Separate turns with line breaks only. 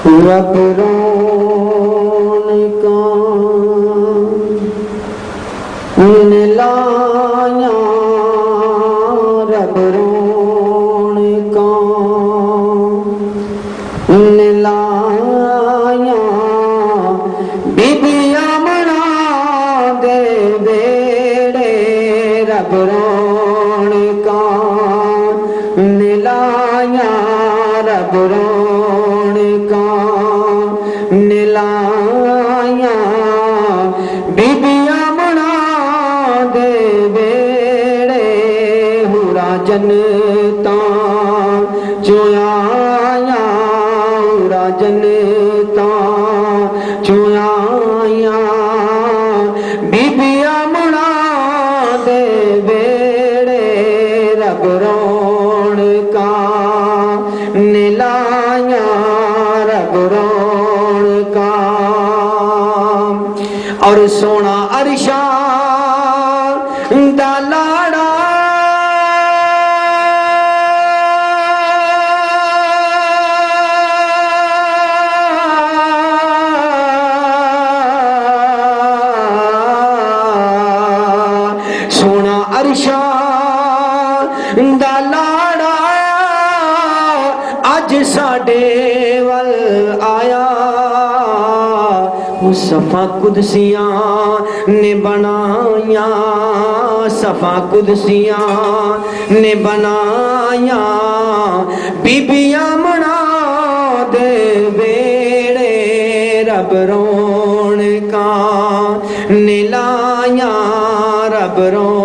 रब रौनका लाया रब रौनका लाया बीबियां मना दे बेड़े रब रौनका लाया रब रौनका लाया बीबियां मना दे बेड़े हुरा जनता चुआया हुरा जनता चुआया बीबियां मना दे बेड़े रब रौनका लाया रब रौनका और सोना अरशा दा लाड़ा सोना अरशा दा लाड़ा अज साडे वल आया सफा कुदसियां ने बनाया सफा कुदसियां ने बनाया बीबियां मना दे बेड़े रब रौनका लाया रब रौनका